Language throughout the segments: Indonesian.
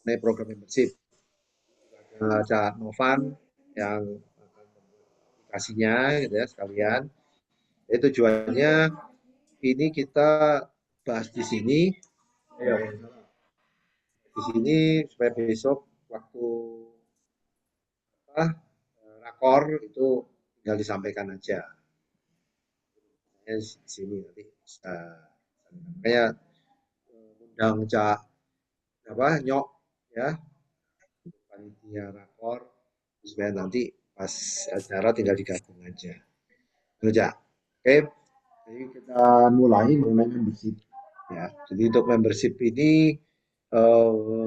mengenai program membership. Ada Novan yang aplikasinya gitu ya sekalian. Jadi tujuannya ini kita bahas di sini, ya, di sini supaya besok waktu apa, rakor itu tinggal disampaikan aja. Ya, di sini nanti bisa kayak undang Cak apa Nyok ya panitia rakor supaya nanti pas acara tinggal digabung aja. Itu Cak. Oke, jadi kita mulai mengenai membership ya. Jadi untuk membership ini eh,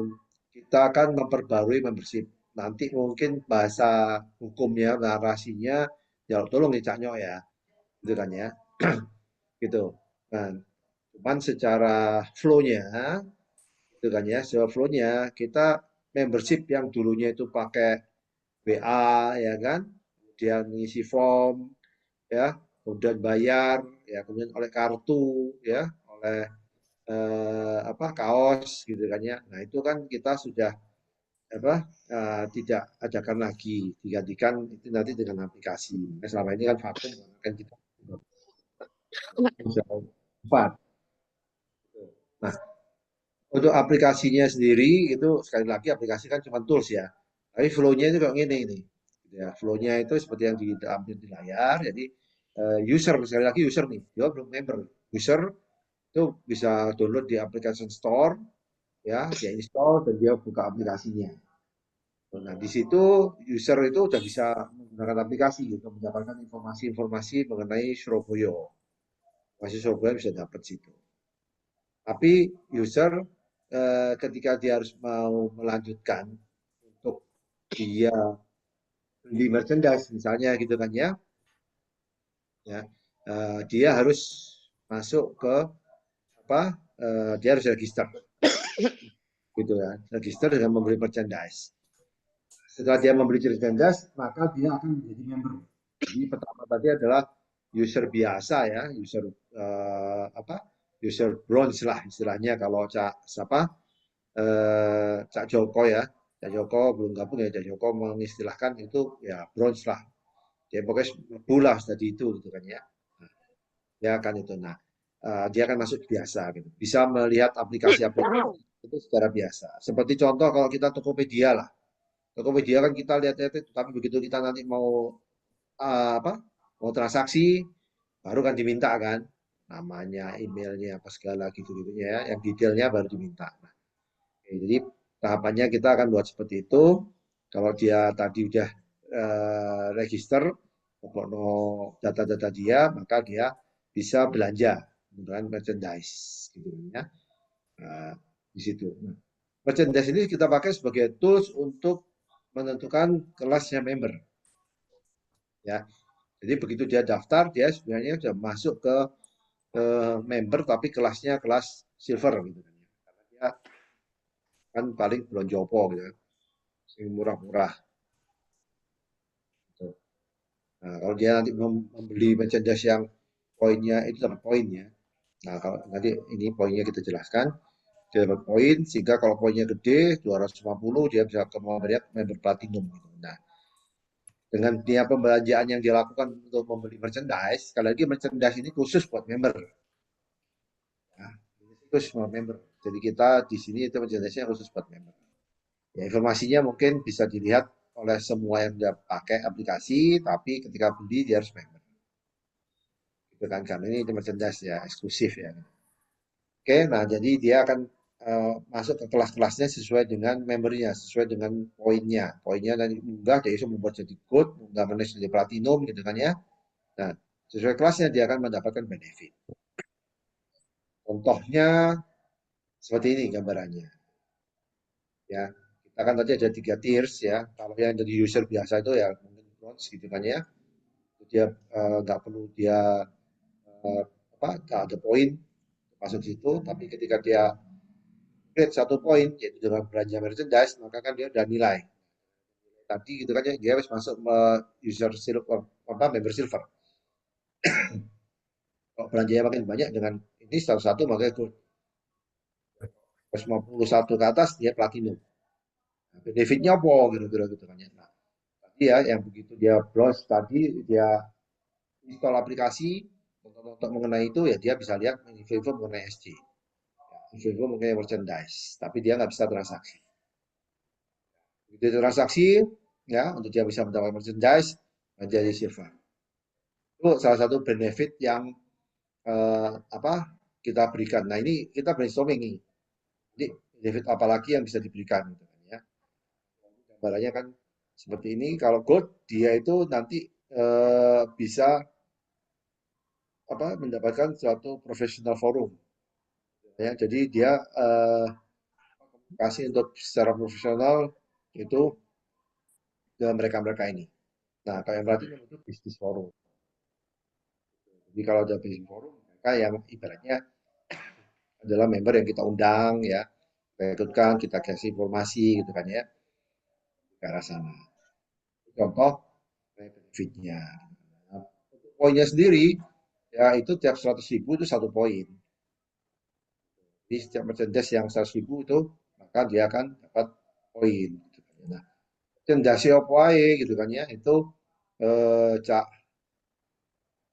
kita akan memperbarui membership. Nanti mungkin bahasa hukumnya, narasinya, ya tolong dicaknyok ya, gitu kan ya, gitu. Nah, cuman secara flow-nya, gitu kan ya, secara flow-nya kita membership yang dulunya itu pakai WA ya kan, kemudian ngisi form ya, kemudian bayar ya, kemudian oleh kartu ya, oleh apa kaos gitu kan ya. Nah, itu kan kita sudah apa tidak adakan lagi, digantikan itu nanti dengan aplikasi. Nah, selama ini kan vakum kan kita sudah empat. Nah, untuk aplikasinya sendiri itu sekali lagi aplikasi kan cuma tools ya. Tapi flow-nya itu kayak gini ini. Ya, flow-nya itu seperti yang diambil di layar. Jadi user sekali lagi user nih, dia belum member. User itu bisa download di application store ya, dia install dan dia buka aplikasinya. Nah, di situ user itu udah bisa menggunakan aplikasi untuk mendapatkan informasi-informasi mengenai Surabaya. Masih Surabaya bisa dapat situ. Tapi user ketika dia harus mau melanjutkan untuk dia beli merchandise misalnya gitu kan ya dia harus masuk ke apa dia harus register gitu ya, register dengan membeli merchandise. Setelah dia membeli merchandise, maka dia akan menjadi member. Jadi pertama tadi adalah user biasa ya, user apa? User bronze lah istilahnya kalau Cak siapa? Cak Joko ya. Cak Joko belum gabung ya, Cak Joko mengistilahkan itu ya bronze lah. Dia pokoknya lebu lah tadi itu gitu kan ya. Nah, ya kan itu. Nah, dia akan masuk biasa gitu. Bisa melihat aplikasi-aplikasi itu secara biasa. Seperti contoh kalau kita Tokopedia lah. Tokopedia kan kita lihat-lihat itu, tapi begitu kita nanti mau apa? Mau transaksi, baru kan diminta kan namanya, emailnya, apa segala gitu-gitu ya. Yang detailnya baru diminta. Nah, oke, jadi tahapannya kita akan buat seperti itu. Kalau dia tadi udah register, no data-data dia, maka dia bisa belanja menggunakan merchandise, gitu ya. Nah, di situ. Nah, merchandise ini kita pakai sebagai tools untuk menentukan kelasnya member, ya. Jadi begitu dia daftar, dia sebenarnya sudah masuk ke member, tapi kelasnya kelas silver, gitu kan. Karena dia kan paling belonjopo gitu, yang murah-murah. Gitu. Nah, kalau dia nanti membeli merchandise yang poinnya itu dapat poinnya. Nah, kalau nanti ini poinnya kita jelaskan, dia dapat poin sehingga kalau poinnya gede 250 dia bisa ke member platinum gitu. Nah, dengan dia pembelanjaan yang dilakukan untuk membeli merchandise, sekali lagi merchandise ini khusus buat member. Ya, khusus buat member. Jadi kita di sini itu merchandise-nya khusus buat member. Ya, informasinya mungkin bisa dilihat oleh semua yang sudah pakai aplikasi, tapi ketika beli dia harus member. Gitu kan, karena ini merchandise ya eksklusif ya. Oke, nah jadi dia akan masuk ke kelas-kelasnya sesuai dengan membernya, sesuai dengan poinnya. Poinnya nanti unggah, dia bisa membuat jadi gold, unggah menulis jadi platinum gitu kan ya. Nah, sesuai kelasnya dia akan mendapatkan benefit. Contohnya seperti ini gambarannya. Ya, kita kan tadi ada 3 tiers ya. Kalau yang jadi user biasa itu ya mungkin bronze gitu kan ya. Dia nggak perlu dia eh, apa nggak ada poin masuk situ, tapi ketika dia create 1 poin yaitu dengan belanja merchandise, maka kan dia udah nilai tadi gitu kan ya, dia harus masuk user silver apa member silver. Kalau belanjanya makin banyak dengan ini satu-satu, maka itu 151 ke atas dia platinum. Benefitnya apa kira-kira gitu kan ya. Nah, tadi ya yang begitu dia browse tadi dia install aplikasi untuk mengenai itu ya dia bisa lihat info-info mengenai SC, info-info mengenai merchandise, tapi dia nggak bisa transaksi. Begitu transaksi ya untuk dia bisa mendapatkan merchandise menjadi silver. Itu salah satu benefit yang apa kita berikan. Nah ini kita brainstorming nih. Jadi benefit apa lagi yang bisa diberikan gitu kan ya. Gambarannya kan seperti ini. Kalau gold dia itu nanti bisa apa mendapatkan suatu professional forum ya. Jadi dia kasih untuk secara profesional itu ke mereka-mereka ini. Nah, kalau yang berarti itu bisnis forum. Jadi kalau ada bisnis forum, mereka yang ibaratnya adalah member yang kita undang ya, kita ikutkan, kita kasih informasi gitu kan ya ke arah sana. Contoh benefitnya. Nah, untuk poinnya sendiri ya itu tiap 100.000 itu satu poin. Jadi setiap merchandise yang 100.000 itu maka dia akan dapat poin. Gitu kan ya. Nah, merchandise apa aja gitu kan ya itu Cak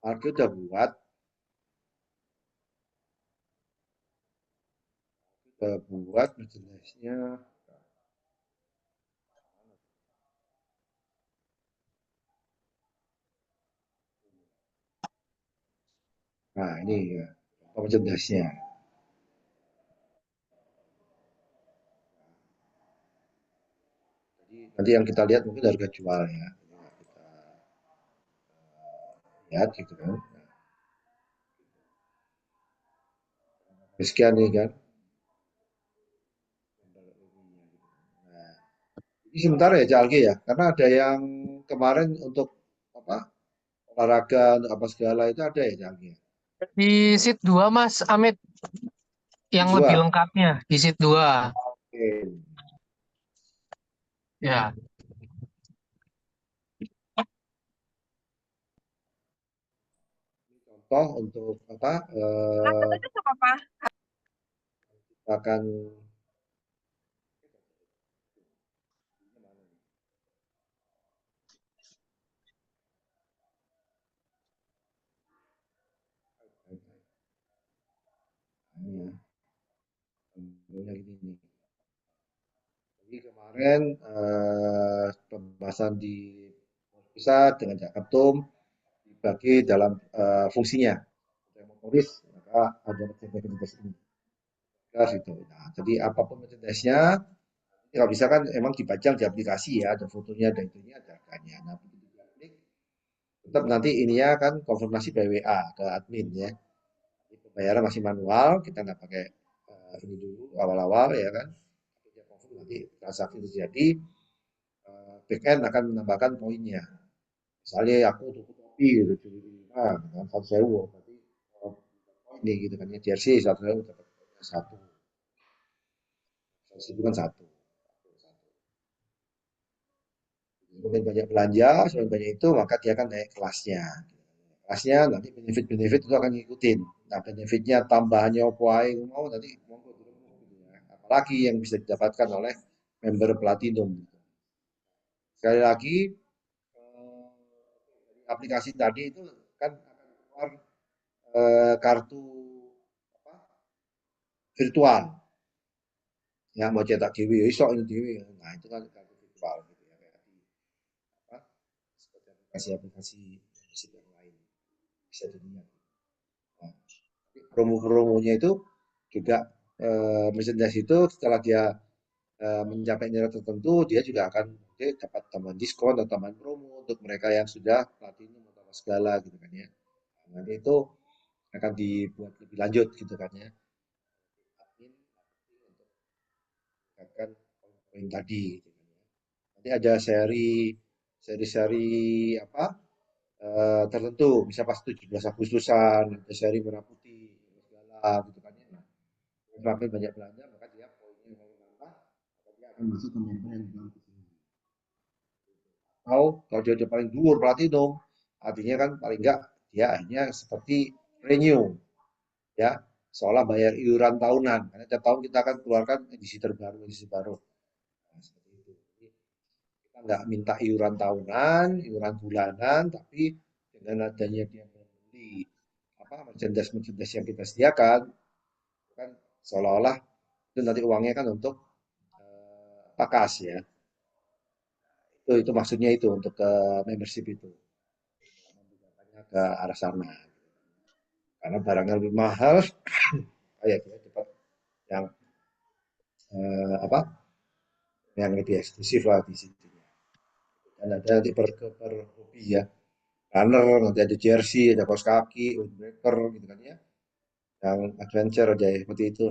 Arki udah buat merchandise-nya. Nah, ini ya, merchandise-nya. Jadi nanti yang kita lihat mungkin harga jual ya. Kita lihat gitu kan. Sekian nih kan. Nah, ini sebentar ya Cak Algi ya, karena ada yang kemarin untuk apa olahraga untuk apa segala itu ada ya Cak Algi ya. Di sheet 2 Mas Amit yang lebih Dua. lengkapnya di sheet 2. Oke. Ya. Contoh untuk apa akan ini ya, contohnya gini. Jadi kemarin pembahasan di pusat dengan Jakarta dibagi dalam fungsinya. Yang motoris maka ada merchandise ini. Gitu. Nah, jadi apapun merchandise-nya, kalau bisa kan emang dipajang di aplikasi ya, ada fotonya, ada itunya, ada harganya. Nah, begitu diklik, tetap nanti ininya kan konfirmasi by WA ke admin ya. Jadi pembayaran masih manual, kita nggak pakai ini dulu awal-awal ya kan. Dia confirm nanti transaksi terjadi, backend akan menambahkan poinnya. Misalnya aku tutup kopi gitu, jadi dengan 1.000, berarti ini gitu kan ya, jersey 1.000 dapat satu, 100.000 kan satu. Semakin banyak belanja, semakin banyak itu, maka dia akan naik kelasnya. Kelasnya nanti benefit-benefit itu akan ngikutin. Nah, benefitnya tambahannya apa aja mau nanti monggo gitu ya. Apalagi yang bisa didapatkan oleh member platinum. Sekali lagi aplikasi tadi itu kan akan keluar kartu apa, virtual yang mau cetak dewi, iso ini dewi. Nah, itu kan kartu virtual gitu ya kayak di apa seperti aplikasi-aplikasi yang lain bisa dilihat. Nah, promo-promonya itu juga merchandise itu setelah dia mencapai nilai tertentu dia juga akan dapat tambahan diskon atau tambahan promo untuk mereka yang sudah platinum atau apa segala gitu kan ya. Nah, nanti itu akan dibuat lebih lanjut gitu kan ya. Admin untuk meningkatkan poin tadi gitu kan ya. Nanti ada seri-seri apa tertentu, bisa pas 17 Agustusan, ada seri merah putih, segala gitu kan ya. Nah, semakin banyak belanja maka dia poinnya makin nambah, maka dia akan masuk ke member yang dalam sini. Atau kalau dia udah paling dhuwur platinum, artinya kan paling enggak dia akhirnya seperti renew ya, seolah bayar iuran tahunan. Karena tiap tahun kita akan keluarkan edisi terbaru, edisi baru. Nah, seperti itu. nggak minta iuran tahunan, iuran bulanan, tapi dengan adanya dia membeli apa merchandise-merchandise yang kita sediakan, kan seolah-olah itu nanti uangnya kan untuk pakas ya. Itu maksudnya itu untuk ke membership itu membukakannya ke arah sana. Karena barangnya lebih mahal, kayak kita dapat yang apa yang lebih eksklusif lah di situ. Dan ada nanti per hobi ya, runner, nanti ada jersey, ada kaos kaki, windbreaker gitu kan ya, yang adventure aja seperti itu.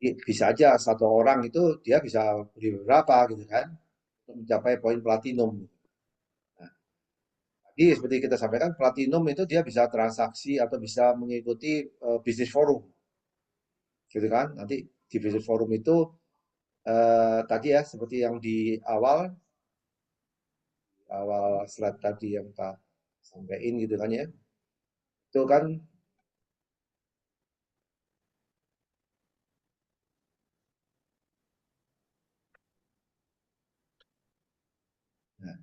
Bisa aja satu orang itu dia bisa beli beberapa gitu kan untuk mencapai poin platinum. Nah, jadi seperti kita sampaikan platinum itu dia bisa transaksi atau bisa mengikuti bisnis forum gitu kan. Nanti di bisnis forum itu tadi ya seperti yang di awal awal slide tadi yang Pak sampaikan gitu kan ya. Itu kan nah,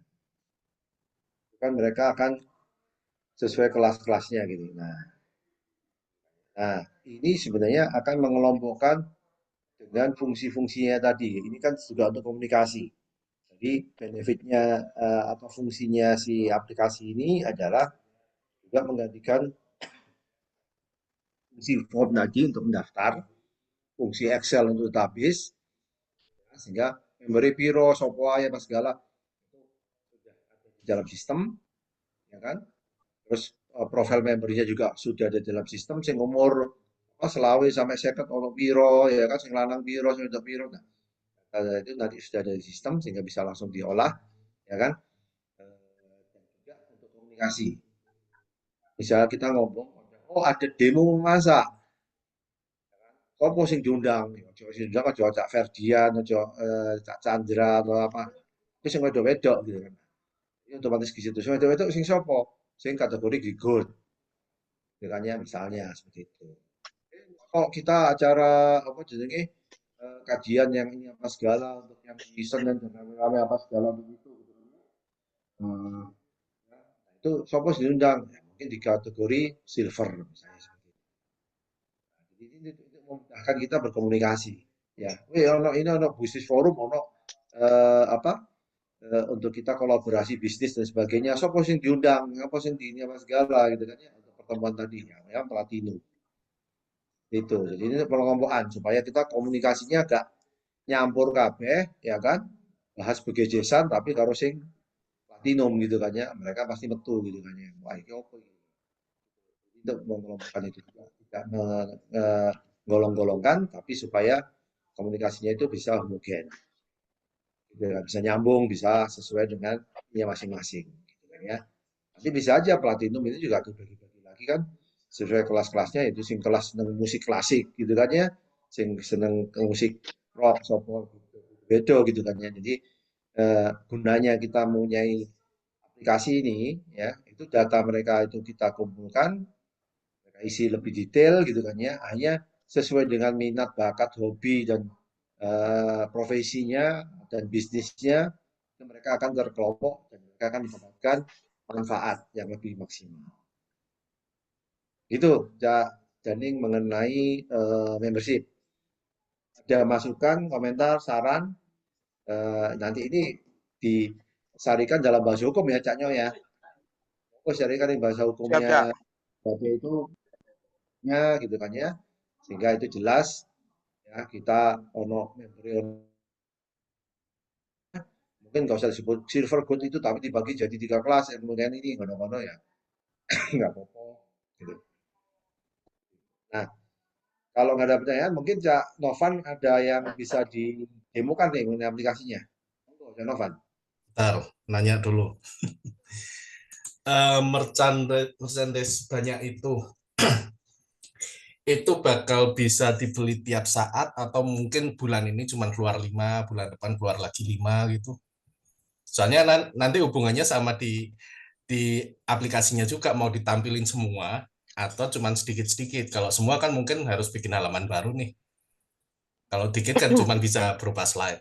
itu kan mereka akan sesuai kelas-kelasnya gitu. Nah, ini sebenarnya akan mengelompokkan dengan fungsi-fungsinya tadi. Ini kan juga untuk komunikasi. Jadi benefitnya atau fungsinya si aplikasi ini adalah juga menggantikan fungsi form tadi untuk mendaftar, fungsi Excel untuk database, sehingga memberi piro, sopo ya segala itu sudah ada di dalam sistem, ya kan? Terus profil membernya juga sudah ada dalam sistem, sing umur selawe sampai seket ono piro, ya kan? Sing lanang piro, sing wedok piro. Nah, itu nanti sudah ada di sistem sehingga bisa langsung diolah, ya kan? Dan juga untuk komunikasi. Misalnya kita ngomong, oh ada demo memasak, sopo sing diundang, ojo sing diundang ojo Cak Ferdian, ojo Cak Chandra atau apa, itu sing wedok-wedok gitu kan. Ini otomatis di situ. Sing wedok-wedok sing sopo, sing kategori gigot, misalnya misalnya seperti itu. Kok kita acara apa jenenge kajian yang ini apa segala untuk yang season dan rame-rame apa segala begitu. Hmm, itu sopo sing diundang, ya, mungkin di kategori silver misalnya seperti itu. Jadi ini memudahkan kita berkomunikasi. Ya, ini ono bisnis forum, ono apa untuk kita kolaborasi bisnis dan sebagainya. Sopo sing diundang, apa sing di ini apa segala gitu kan ya untuk pertemuan tadi ya platinum itu. Jadi ini pengelompokan supaya kita komunikasinya agak nyampur kabeh ya kan. Bahas begejesan tapi karo sing platinum gitu kan ya. Mereka pasti metu gitu kan ya. Wah, ini opo ini? Untuk mengelompokkan itu juga tidak menggolong-golongkan tapi supaya komunikasinya itu bisa homogen. Gitu, bisa nyambung, bisa sesuai dengan ini masing-masing gitu kan ya. Nanti bisa aja platinum itu juga dibagi-bagi lagi kan sesuai kelas-kelasnya itu sing kelas seneng musik klasik gitu kan ya, sing seneng musik rock sopo gitu. Beda gitu kan ya. Jadi gunanya kita mempunyai aplikasi ini ya, itu data mereka itu kita kumpulkan, mereka isi lebih detail gitu kan ya, hanya sesuai dengan minat, bakat, hobi dan profesinya dan bisnisnya, mereka akan terkelompok dan mereka akan mendapatkan manfaat yang lebih maksimal. Itu Janing mengenai membership. Ada masukan, komentar, saran, nanti ini disarikan dalam bahasa hukum ya, Cak Nyo ya. Aku sarikan di bahasa Siap, hukumnya Cak. sebagai itu nya gitu kan ya. Sehingga itu jelas ya kita ono memberi mungkin nggak usah disebut silver gold itu tapi dibagi jadi 3 kelas kemudian ini ngono-ngono ya nggak apa-apa gitu. Nah, kalau nggak ada pertanyaan, mungkin Cak Novan ada yang bisa didemokan nih mengenai aplikasinya. Monggo, Cak Novan. Bentar, nanya dulu. Merchandise banyak itu bakal bisa dibeli tiap saat atau mungkin bulan ini cuma keluar 5, bulan depan keluar lagi 5 gitu. Soalnya nanti hubungannya sama di aplikasinya juga mau ditampilin semua atau cuma sedikit-sedikit. Kalau semua kan mungkin harus bikin halaman baru nih. Kalau dikit kan cuma bisa berupa slide.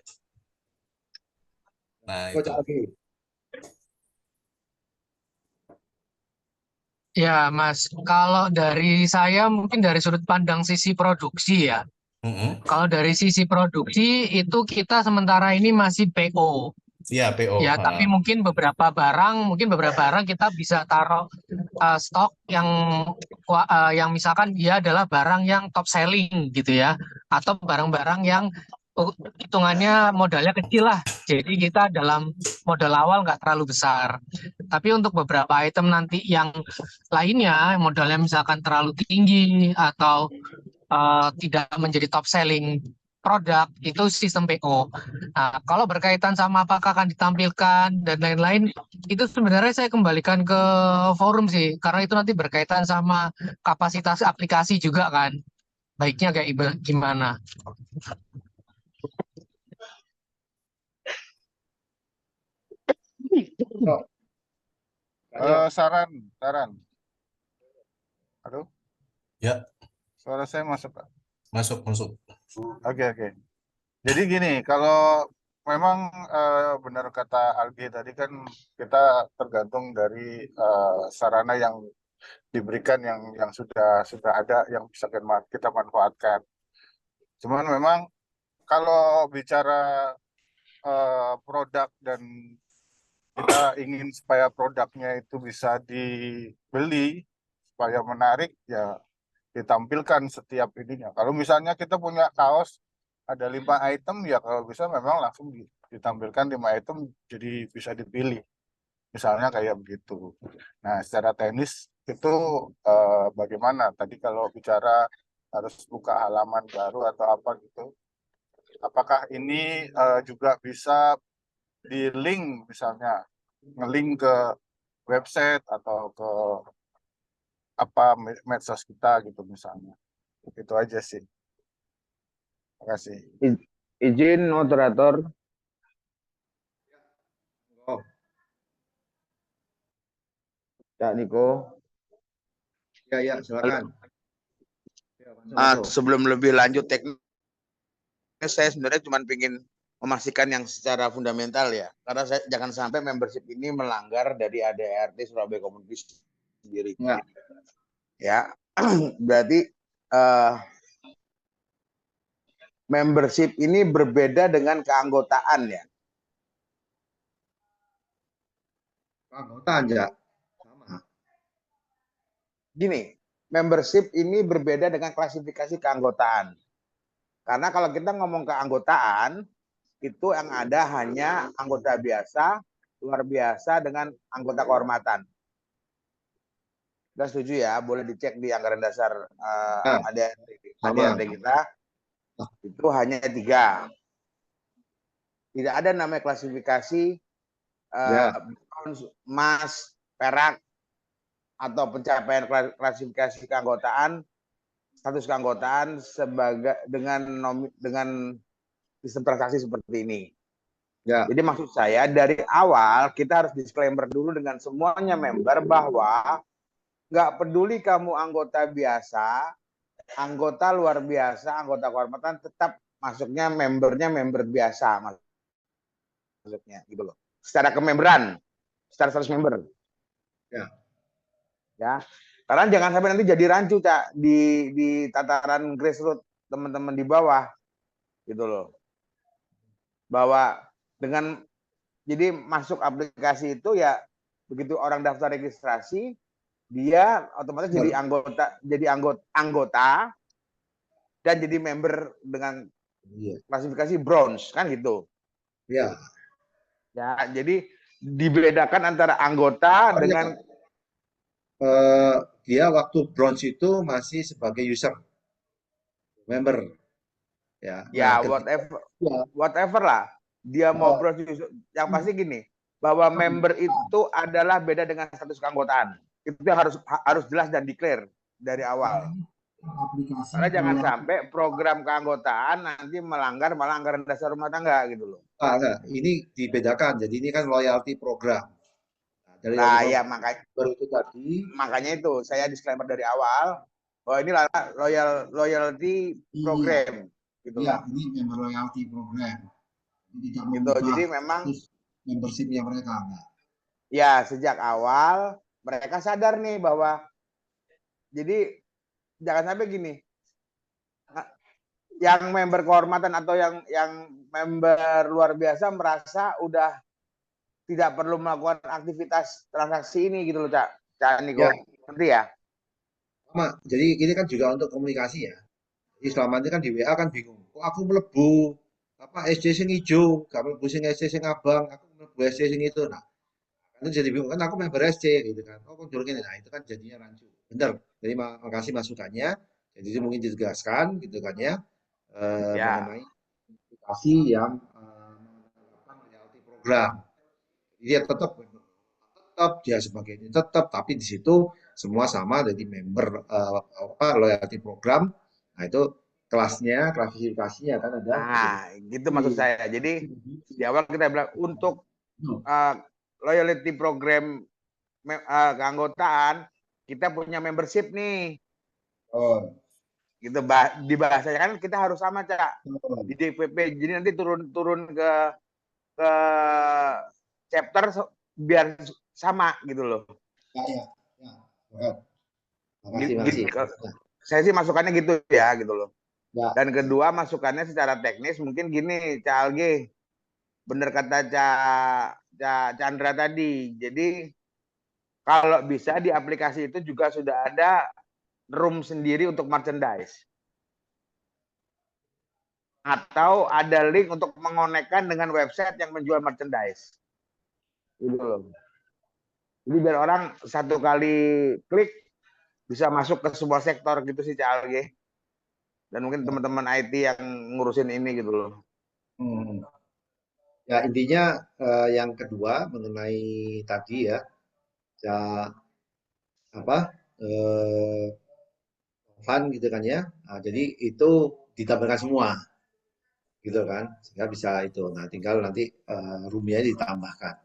Nah, itu. Kocak lagi. Ya, Mas, kalau dari saya mungkin dari sudut pandang sisi produksi ya. Mm-mm. Kalau dari sisi produksi itu kita sementara ini masih PO. Iya, PO. Ya, tapi mungkin beberapa barang kita bisa taruh stok yang misalkan dia adalah barang yang top selling gitu ya, atau barang-barang yang hitungannya modalnya kecil lah. Jadi kita dalam modal awal nggak terlalu besar. Tapi untuk beberapa item nanti yang lainnya, modalnya misalkan terlalu tinggi atau tidak menjadi top selling produk, itu sistem PO. Nah, kalau berkaitan sama apakah akan ditampilkan dan lain-lain, itu sebenarnya saya kembalikan ke forum sih, karena itu nanti berkaitan sama kapasitas aplikasi juga kan. Baiknya kayak gimana? Oh, Saran. Aduh, Ya, suara saya masuk, Pak. masuk. Oke. Jadi gini, kalau memang benar kata Algi tadi kan kita tergantung dari sarana yang diberikan yang sudah ada yang bisa kita manfaatkan. Cuman memang kalau bicara produk dan kita ingin supaya produknya itu bisa dibeli supaya menarik ya ditampilkan setiap ininya. Kalau misalnya kita punya kaos ada 5 item ya kalau bisa memang langsung ditampilkan 5 item jadi bisa dipilih. Misalnya kayak begitu. Nah, secara teknis itu bagaimana? Tadi kalau bicara harus buka halaman baru atau apa gitu. Apakah ini juga bisa di link misalnya ngelink ke website atau ke apa medsos kita gitu misalnya. Itu aja sih. Terima kasih. Izin moderator, oh, Kak Niko. ya, silakan. Ya, masuk. Sebelum lebih lanjut teknis, saya sebenarnya cuma ingin memastikan yang secara fundamental ya. Karena jangan sampai membership ini melanggar dari ADART Surabaya Community sendiri. Ya, berarti membership ini berbeda dengan keanggotaan ya. Keanggotaan ya. Sama. Gini, membership ini berbeda dengan klasifikasi keanggotaan. Karena kalau kita ngomong keanggotaan, itu yang ada hanya anggota biasa, luar biasa, dengan anggota kehormatan. Kita setuju ya, boleh dicek di anggaran dasar ADRT kita, itu hanya 3. Tidak ada namanya klasifikasi emas, perak, atau pencapaian klasifikasi keanggotaan, status keanggotaan sebagai dengan sistem transaksi seperti ini. Ya. Jadi maksud saya dari awal kita harus disclaimer dulu dengan semuanya member bahwa nggak peduli kamu anggota biasa, anggota luar biasa, anggota kehormatan, tetap masuknya membernya member biasa maksudnya gitu loh. Secara kememberan, secara status member. Ya. Karena jangan sampai nanti jadi rancu Cak di tataran grassroots teman-teman di bawah gitu loh. Bahwa dengan jadi masuk aplikasi itu ya begitu orang daftar registrasi dia otomatis jadi anggota dan jadi member dengan klasifikasi bronze kan gitu. Iya. Ya, jadi dibedakan antara anggota dengan dia waktu bronze itu masih sebagai user member ya. Ya, whatever lah. Dia mau bronze user, yang pasti gini, bahwa member itu adalah beda dengan status keanggotaan. Itu harus jelas dan declare dari awal. Karena jangan sampai program keanggotaan nanti melanggar malah anggaran dasar rumah tangga gitu loh. Nah, ini dibedakan. Jadi ini kan loyalty program. Nah, ya makanya itu saya disclaimer dari awal bahwa ini loyalty program gitu. Ya, ini member loyalty program. Gitu. Jadi memang membershipnya mereka enggak. Ya, sejak awal mereka sadar nih bahwa jadi jangan sampai gini, yang member kehormatan atau yang member luar biasa merasa udah tidak perlu melakukan aktivitas transaksi ini gitu loh, Cak Niko. Ya, Ngerti ya? sama. Jadi ini kan juga untuk komunikasi ya. Jadi selama ini kan di WA kan bingung. Kok aku melebu apa SC sing ijo, gak melebu sing SC sing abang, aku melebu SC sing itu. Nah, itu jadi bingung kan aku member SC gitu kan. Oh, kok ini. Nah, itu kan jadinya rancu. Bener. Jadi makasih masukannya. Jadi itu mungkin ditegaskan gitu kan ya. Ya. Mengenai aplikasi yang menerapkan loyalty program. Dia tetap dia sebagai ini tetap, tapi di situ semua sama jadi member apa loyalty program. Nah, itu kelasnya, klasifikasinya kan ada. Nah, gitu maksud saya. Jadi di awal kita bilang untuk loyalty program keanggotaan kita punya membership nih. Oh, Gitu di bahasanya kan kita harus sama, Cak. Di DPP. Jadi nanti turun ke chapter biar sama gitu loh. ya, ya, ya. Makasih. Saya sih masukannya gitu ya gitu loh. Ya. Dan kedua masukannya secara teknis mungkin gini, Cak Alge, bener kata Cak Chandra tadi. Jadi kalau bisa di aplikasi itu juga sudah ada room sendiri untuk merchandise. Atau ada link untuk mengonekkan dengan website yang menjual merchandise. Gitu loh. Jadi biar orang satu kali klik bisa masuk ke sebuah sektor gitu sih Cak Alge. Dan mungkin teman-teman IT yang ngurusin ini gitu loh. Ya intinya yang kedua mengenai tadi ya, ya apa fun gitu kan ya. Nah, jadi itu ditampilkan semua gitu kan, sehingga bisa itu. Nah tinggal nanti roomnya ditambahkan.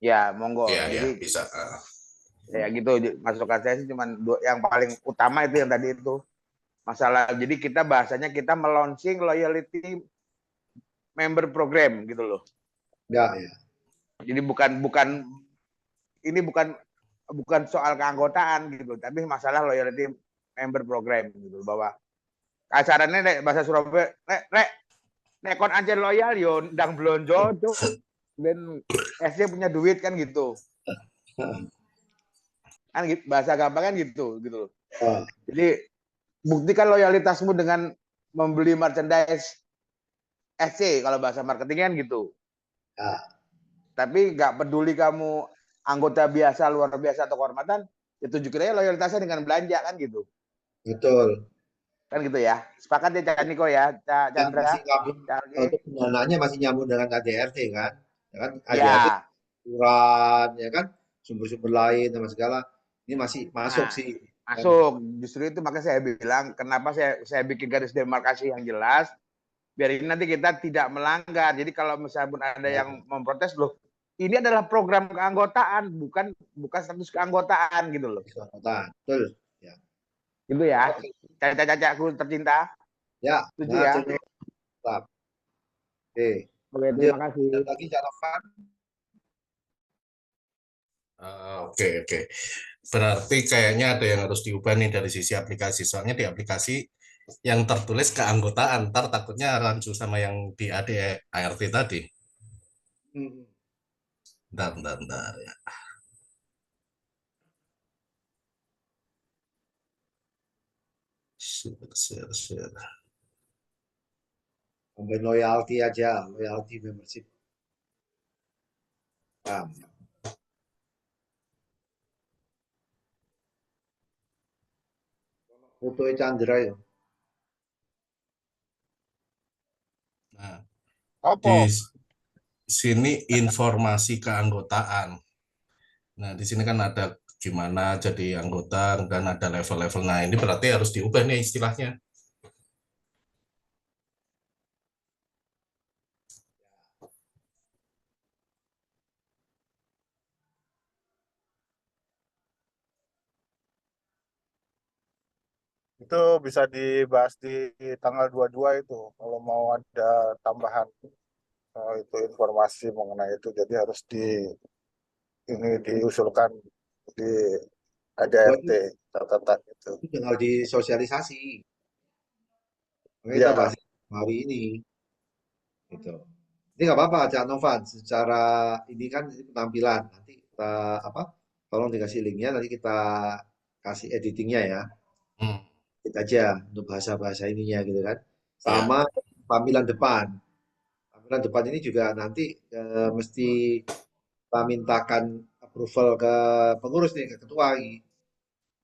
Ya monggo. Iya, ya, Jadi bisa. ya gitu masukan saya sih cuman yang paling utama itu yang tadi itu masalah. Jadi kita bahasanya kita meluncing loyalty member program gitu loh. Ya, ya. Jadi ini bukan soal keanggotaan gitu, tapi masalah loyalty member program gitu bahwa kasarannya bahasa Surabaya nek kon aja loyal yo ndang blonjo cuk dan SD punya duit kan gitu. Kan bahasa gampang kan gitu gitu loh. Jadi buktikan loyalitasmu dengan membeli merchandise SC kalau bahasa marketing kan gitu. Ya. Tapi nggak peduli kamu anggota biasa, luar biasa atau kehormatan, ya tunjukin aja loyalitasnya dengan belanja kan gitu. Betul. Kan gitu ya. Sepakat ya Cak Niko ya, Cak Ya, Chandra. masih nyambung untuk pendananya masih nyambung dengan ADRT kan, ya kan ADRT Ya. ukuran ya kan sumber-sumber lain sama segala ini masih masuk Nah, sih. masuk. Justru itu makanya saya bilang kenapa saya bikin garis demarkasi yang jelas biar ini nanti kita tidak melanggar. Jadi kalau misalnya pun ada yang memprotes loh, ini adalah program keanggotaan, bukan status keanggotaan gitu loh. Betul. Ya. Gitu ya. Caca-cacaku tercinta. Ya, Setuju ya. Tetap. Oke. Oke, terima kasih. Lagi catatan. Oke. Berarti kayaknya ada yang harus diubah nih dari sisi aplikasi. Soalnya di aplikasi yang tertulis keanggotaan, ntar takutnya rancu sama yang di ADART tadi. Bentar ya. Share. Tambahin loyalty aja, loyalty membership. Foto Chandra ya. Nah, Apa? di sini informasi keanggotaan. Nah, di sini kan ada gimana jadi anggota dan ada level-level. Nah, ini berarti harus diubah nih istilahnya. Itu bisa dibahas di tanggal 22 itu kalau mau ada tambahan. itu informasi mengenai itu. Jadi harus ini diusulkan di Oh, KDRT catatan itu. itu tinggal disosialisasi. Makanya kita bahas Ya, hari ini. Gitu. Ini nggak apa-apa, Cak Novan. Secara ini kan penampilan. Nanti kita apa? Tolong dikasih linknya. Nanti kita kasih editingnya ya. Hmm, Kita aja untuk bahasa-bahasa ininya gitu kan. ya. Sama tampilan depan. Tampilan depan ini juga nanti mesti kita mintakan approval ke pengurus nih, ke ketua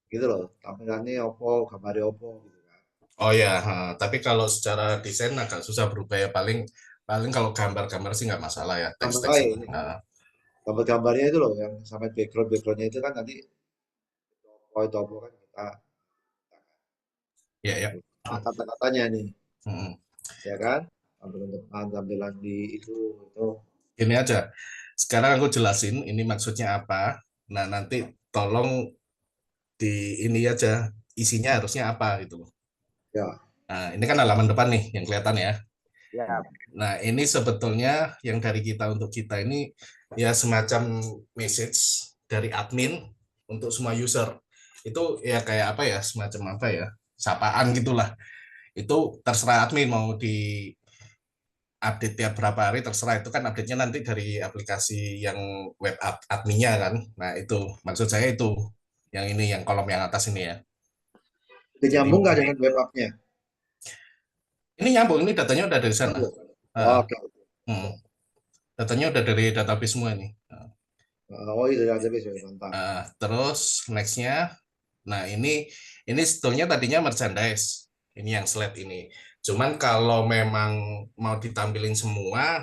gitu loh. Tampilannya opo, gambarnya opo gitu kan. Oh ya, tapi kalau secara desain agak susah berubah ya. Paling paling kalau gambar-gambar sih nggak masalah ya, Tambah teks-teks itu. lain, Nah, gambar-gambarnya itu loh yang sampai background-backgroundnya itu kan nanti itu opo kan kita ya ya. kata-katanya nih, Hmm. ya kan? Tampilan depan, tampilan di itu. Ini aja. Sekarang aku jelasin ini maksudnya apa. Nah, nanti tolong di ini aja isinya harusnya apa gitu loh. Ya, Nah, ini kan halaman depan nih yang kelihatan ya. Ya, Nah, ini sebetulnya yang dari kita untuk kita ini ya semacam message dari admin untuk semua user. Itu ya kayak apa ya, semacam apa ya, sapaan gitulah. Itu terserah admin mau di update tiap berapa hari terserah, itu kan update-nya nanti dari aplikasi yang web adminnya kan. Nah, itu maksud saya itu yang ini yang kolom yang atas ini ya. udah Jadi nyambung nggak dengan web app-nya? ini nyambung, ini datanya udah dari sana. Nyambung. Ah, Oke. datanya udah dari database semua ini. Oh, itu ada bisa mantap. Terus nextnya, nah ini sebetulnya tadinya merchandise, ini yang slide ini. Cuman kalau memang mau ditampilin semua,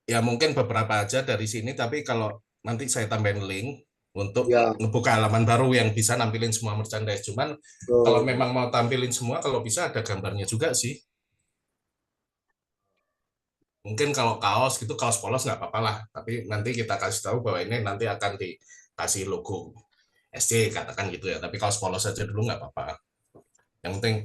ya mungkin beberapa aja dari sini. Tapi kalau nanti saya tambahin link untuk Ya, ngebuka halaman baru yang bisa nampilin semua merchandise. Cuman kalau betul. memang mau tampilin semua, kalau bisa ada gambarnya juga sih. Mungkin kalau kaos gitu, kaos polos nggak apa-apa lah. Tapi nanti kita kasih tahu bahwa ini nanti akan dikasih logo SC katakan gitu ya. Tapi kaos polos saja dulu nggak apa-apa. Yang penting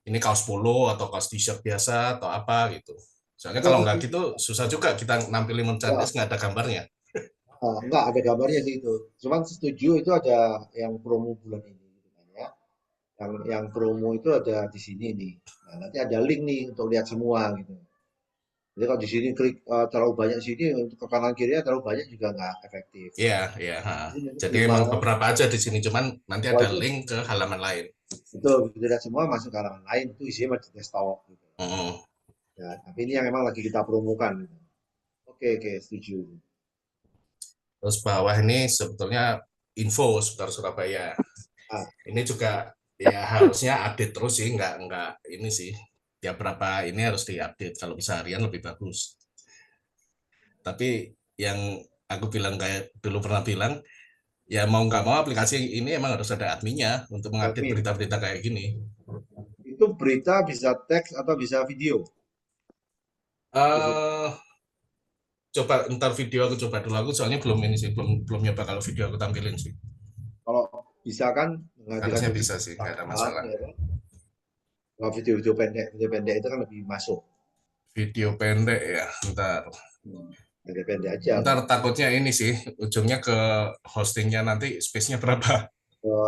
ini kaos polo atau kaos t-shirt biasa atau apa gitu. Soalnya Tapi kalau aku nggak setuju. gitu susah juga kita nampilin Ya, merchandise nggak ada gambarnya. enggak ada gambarnya sih itu. Cuman setuju itu ada yang promo bulan ini gitu kan ya. Yang promo itu ada di sini nih. Nah, nanti ada link nih untuk lihat semua gitu. Jadi kalau di sini klik terlalu banyak sini untuk ke kanan kirinya terlalu banyak juga nggak efektif. Iya, iya. Jadi nanti Jadi lima emang beberapa aja di sini, cuman nanti oh ada itu link ke halaman lain. itu begitu lihat semua masuk ke halaman lain itu isinya masih desktop gitu. Mm. Ya, tapi ini yang memang lagi kita promokan gitu. Oke, setuju. Terus bawah ini sebetulnya info seputar Surabaya. Ah, Ini juga ya harusnya update terus sih, nggak ini sih. Ya berapa ini harus diupdate, kalau bisa harian lebih bagus. Tapi yang aku bilang kayak dulu pernah bilang, ya mau nggak mau aplikasi ini emang harus ada adminnya untuk mengupdate admin. berita-berita kayak gini. Itu berita bisa teks atau bisa video. Bisa. eh Coba ntar video aku coba dulu, aku soalnya belum ini sih, belum belum nyoba kalau video aku tampilin sih. Kalau bisa kan menghadirkan Harusnya video bisa sih, nggak ada tambahan, masalah. ya kan? Kalau video pendek itu kan lebih masuk. Video pendek ya, ntar. Pendek-pendek aja. Ntar takutnya ini sih, ujungnya ke hostingnya nanti space-nya berapa.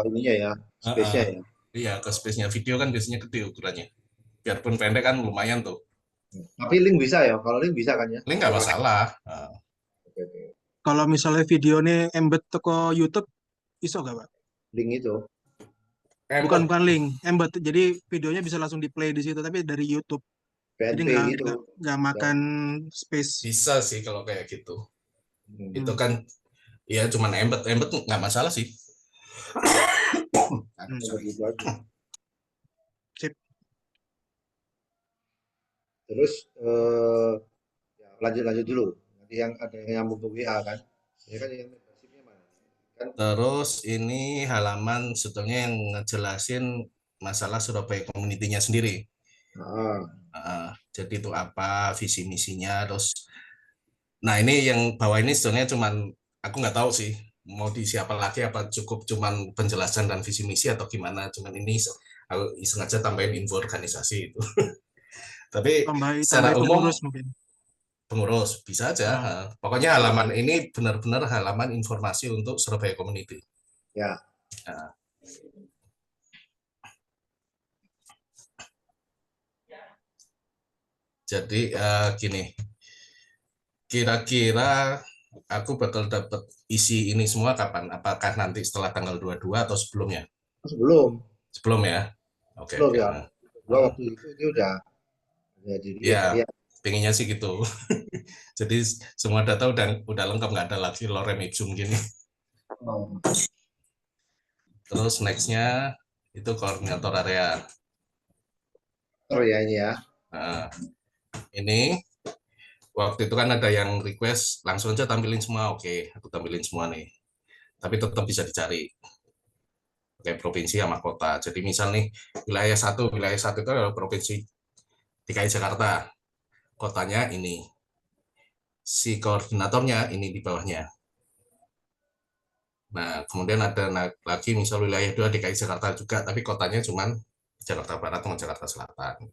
Ininya ya, Heeh. space-nya ya. Iya, ke space-nya video kan biasanya gede ukurannya. Biarpun pendek kan lumayan tuh. Tapi link bisa ya. Kalau link bisa kan ya. Link nggak masalah. Oke. Kalau misalnya video ini embed toko YouTube, iso gak, Pak? Link itu. Bukan link, embed. Jadi videonya bisa langsung di play di situ, tapi dari YouTube. Jadi PNP gitu. nggak makan space. Bisa sih kalau kayak gitu. Hmm. Itu kan ya cuman embed nggak masalah sih. Sorry. Gitu aja. Sip. Terus ya, lanjut dulu. Nanti yang ada yang nyambung ke WA kan. Ini kan yang membershipnya mana? Kan Terus ini halaman sebetulnya yang ngejelasin masalah Surabaya Community-nya sendiri. Jadi itu apa visi misinya, terus nah ini yang bawah ini sebetulnya cuman aku nggak tahu sih mau di siapa lagi, apa cukup cuman penjelasan dan visi misi atau gimana. Cuman ini aku sengaja tambahin info organisasi itu. Tapi secara Tambah umum pengurus mungkin. Pengurus bisa aja. Pokoknya halaman ini benar-benar halaman informasi untuk Surabaya Community. Ya. Nah. Jadi gini, kira-kira aku bakal dapat isi ini semua kapan? Apakah nanti setelah tanggal 22 atau sebelumnya? Sebelum. Sebelum ya? Oke. Belum ya. Waktu itu ini udah jadi ya. Pengennya sih gitu. Jadi semua data udah lengkap, nggak ada lagi lorem ipsum gini. Terus next-nya itu koordinator area. Oh ya ini ya. Nah, ini waktu itu kan ada yang request langsung aja tampilin semua. Oke, aku tampilin semua nih. Tapi tetap bisa dicari. Kayak provinsi sama kota. Jadi misal nih wilayah satu itu adalah provinsi DKI Jakarta. Kotanya ini. Si koordinatornya ini di bawahnya. Nah, kemudian ada lagi misal wilayah 2 DKI Jakarta juga, tapi kotanya cuma Jakarta Barat sama Jakarta Selatan.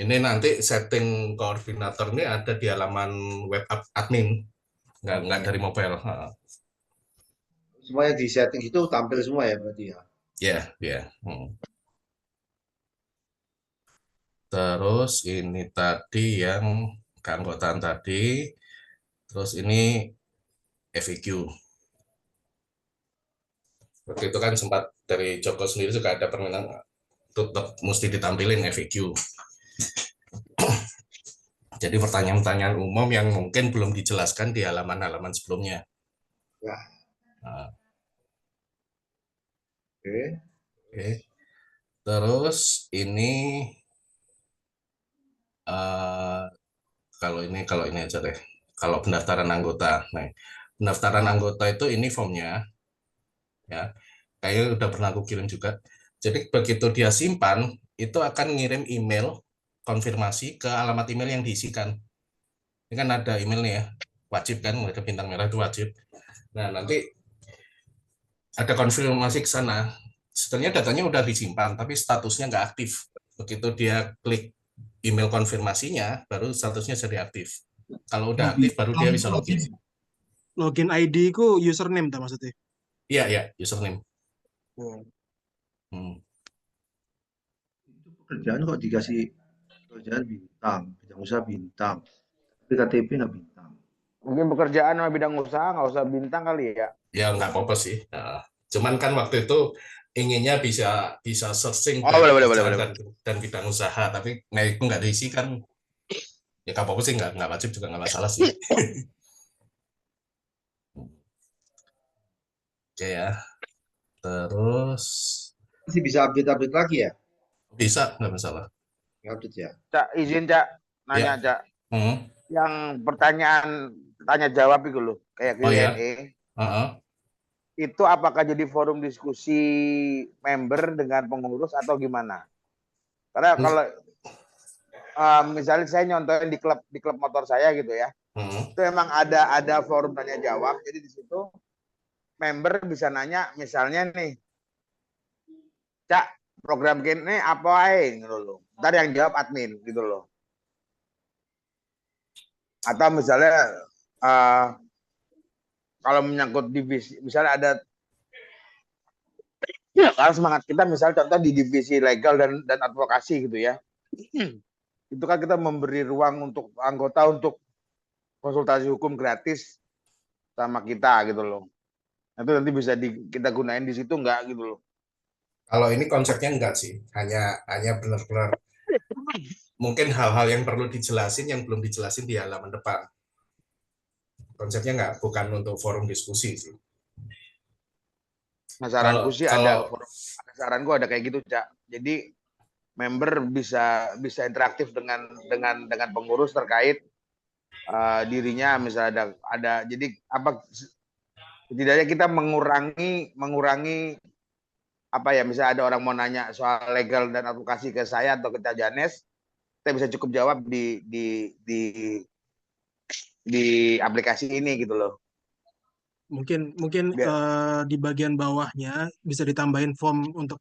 Ini nanti setting koordinator ini ada di halaman web admin, nggak dari mobile. Semuanya di setting itu tampil semua ya berarti ya? Ya. Terus ini tadi yang keanggotaan tadi, terus ini FAQ. Waktu itu kan sempat dari Joko sendiri juga ada permintaan tetap mesti ditampilin FAQ. Jadi pertanyaan-pertanyaan umum yang mungkin belum dijelaskan di halaman-halaman sebelumnya. Ya. Nah. Oke. Terus ini kalau ini aja deh. Kalau pendaftaran anggota, nah pendaftaran anggota itu ini formnya, ya. Kayaknya udah pernah aku kirim juga. Jadi begitu dia simpan, itu akan ngirim email konfirmasi ke alamat email yang diisikan. Ini kan ada email nih ya, wajib kan, ada bintang merah itu wajib. Nah nanti ada konfirmasi ke sana. Sebenarnya datanya udah disimpan, tapi statusnya nggak aktif. Begitu dia klik email konfirmasinya, baru statusnya jadi aktif. Kalau udah aktif, baru dia bisa login. Login ID ku username tak maksudnya? Iya, username. Itu pekerjaan kok dikasih pekerjaan bintang, bidang usaha bintang, tapi KTP nggak bintang. Mungkin pekerjaan sama bidang usaha nggak usah bintang kali ya? Ya nggak apa-apa sih. Nah, cuman kan waktu itu inginnya bisa searching dan bidang usaha, tapi itu nggak diisi kan. Ya nggak apa-apa sih, nggak wajib juga nggak masalah sih. Oke ya. Terus Masih bisa update lagi ya? bisa, nggak masalah. Update ya. Cak, izin Cak, nanya Cak. Yang pertanyaan tanya jawab itu loh, kayak Q&A. Itu apakah jadi forum diskusi member dengan pengurus atau gimana? Karena kalau misalnya saya nyontohin di klub motor saya gitu ya, itu emang ada forum tanya jawab. Jadi di situ member bisa nanya, misalnya nih, Cak, program gini apa gitu loh. Ntar yang jawab admin gitu loh. Atau misalnya kalau menyangkut divisi, misalnya ada kalau semangat kita misalnya contoh di divisi legal dan advokasi gitu ya. Itu kan kita memberi ruang untuk anggota untuk konsultasi hukum gratis sama kita gitu loh. Itu nanti bisa kita gunain di situ enggak gitu loh. Kalau ini konsepnya enggak sih, hanya benar-benar mungkin hal-hal yang perlu dijelasin yang belum dijelasin di halaman depan. Konsepnya enggak, bukan untuk forum diskusi sih. Nah, saranku sih saranku ada kayak gitu, Cak. Jadi member bisa interaktif dengan pengurus terkait dirinya, misalnya ada jadi apa setidaknya kita mengurangi apa ya, misalnya ada orang mau nanya soal legal dan advokasi ke saya atau ke Cak Janes, kita bisa cukup jawab di aplikasi ini gitu loh. Mungkin di bagian bawahnya bisa ditambahin form untuk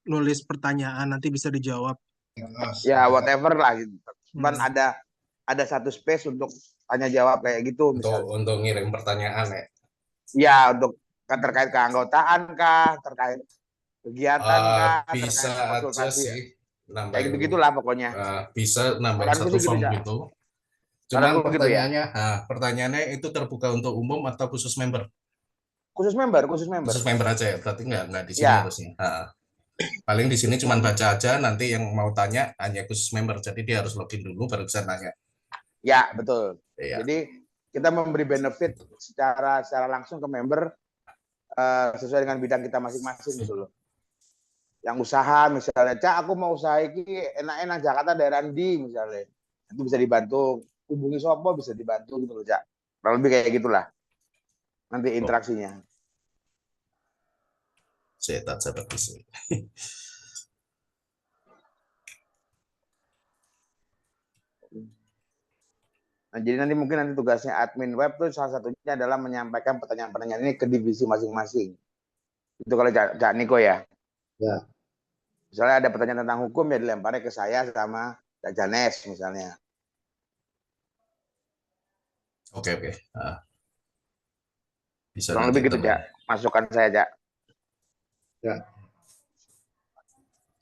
nulis pertanyaan, nanti bisa dijawab. Ya whatever lah gitu. Cuman ada ada satu space untuk tanya jawab kayak gitu misalnya. Untuk ngirim pertanyaan ya. Ya, untuk terkait keanggotaan kah, terkait kegiatan kah, Bisa terkait aja konsultasi. sih Kayak nambahin. gitu-gitulah pokoknya. Bisa nambahin Saranku satu sih gitu, form Cak. gitu. Cuman Saranku gitu ya. pertanyaannya itu terbuka untuk umum atau khusus member? Khusus member, khusus member. Khusus member aja ya, berarti nggak di sini Ya. harusnya. Paling di sini cuma baca aja, nanti yang mau tanya hanya khusus member, jadi dia harus login dulu baru bisa nanya. Ya, betul. Iya. Jadi kita memberi benefit secara langsung ke member sesuai dengan bidang kita masing-masing gitu loh. Yang usaha misalnya, Cak aku mau usaha ini enak-enak Jakarta daerah di misalnya. Itu bisa dibantu, hubungi Sopo bisa dibantu gitu loh, Cak. Kurang lebih kayak gitulah. Nanti interaksinya. Saya tak seperti sini. Nah, jadi nanti mungkin nanti tugasnya admin web tuh salah satunya adalah menyampaikan pertanyaan-pertanyaan ini ke divisi masing-masing. Itu kalau Cak Niko ya. Ya. Misalnya ada pertanyaan tentang hukum ya dilemparnya ke saya sama Cak Janes misalnya. Oke. Bisa Kurang lebih gitu, Cak. Masukan saya, Cak. Ya.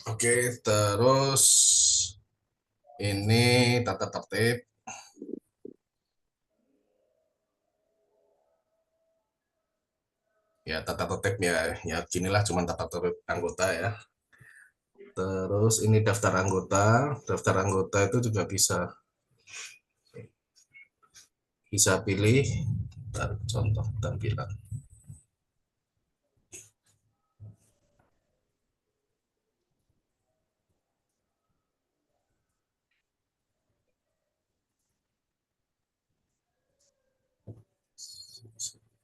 Oke, terus ini tata tertib. Ya, tata tertib ya ginilah cuma tata tertib anggota ya. Terus ini daftar anggota. Daftar anggota itu juga bisa pilih contoh tampilan.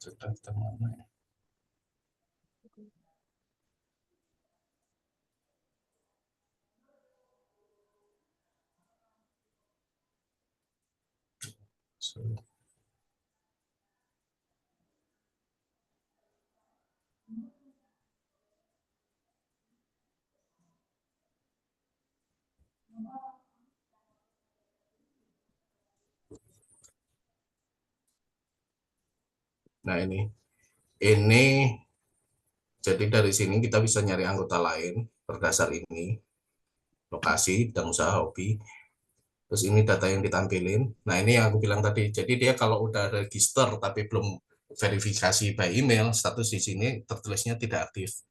Daftar mana ya? Nah ini jadi dari sini kita bisa nyari anggota lain berdasar ini lokasi dan usaha hobi. Terus ini data yang ditampilin. Nah ini yang aku bilang tadi. Jadi dia kalau udah register tapi belum verifikasi by email, status di sini tertulisnya tidak aktif.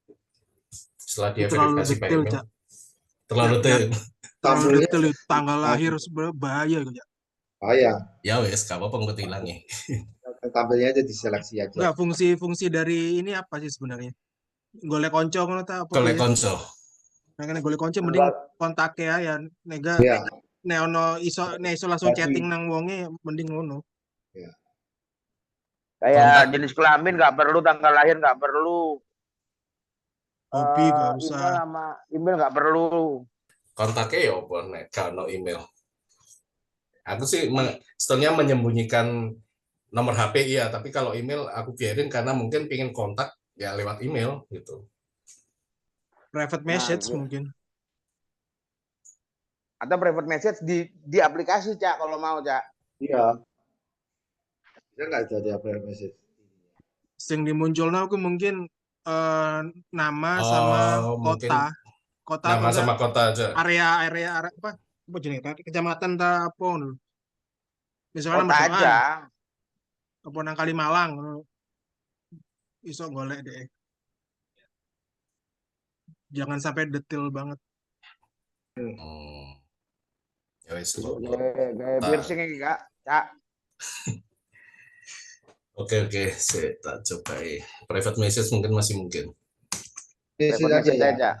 Setelah dia verifikasi by email, Cak. terlalu detail. Terlalu detail, tanggal lahir sebenarnya bahaya gitu, Cak. Bahaya. Ya wes, gak apa-apa nggak hilangnya. Tampilnya aja diseleksi aja. Enggak, fungsi dari ini apa sih sebenarnya? Golek konco ngono ta apa Golek ya? konco. Nah, kan golek konco mending kontake ya nega. Ya. Nek ono iso langsung chatting nang wonge mending ngono. Ya. Kayak jenis kelamin nggak perlu, tanggal lahir nggak perlu. Hobi nggak usah. Email sama email nggak perlu. Kontaknya ya apa nek kalau email. Aku sih setelahnya menyembunyikan nomor HP iya, tapi kalau email aku biarin karena mungkin pengen kontak ya lewat email gitu. Private message mungkin. Atau private message di aplikasi, Cak, kalau mau, Cak. Iya. Bisa nggak jadi private message? Yang dimunculnya aku mungkin nama sama kota. Kota nama sama kota aja. Area apa jenis kecamatan ta apa ngono. Misalnya kota aja. Apa nang Kalimalang iso golek deh. Jangan sampai detail banget. Ya wis Kayak piercing iki, Kak. Cak. Oke, saya tak coba private message masih mungkin. Message aja ya.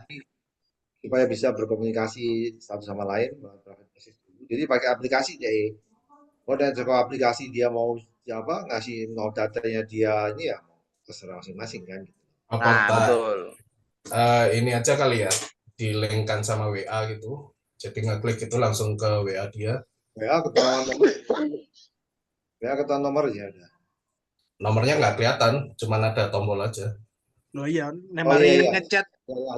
Supaya bisa berkomunikasi satu sama lain private message dulu. Jadi pakai aplikasi deh. Kalau dari aplikasi dia mau siapa ngasih mau datanya dia ini ya terserah masing-masing kan. Betul. Ini aja kali ya, di-linkkan sama WA gitu. Jadi ngeklik itu langsung ke WA dia. WA ketahuan nomor ya ada. Nomornya nggak kelihatan, cuma ada tombol aja. Oh iya, nembari ngechat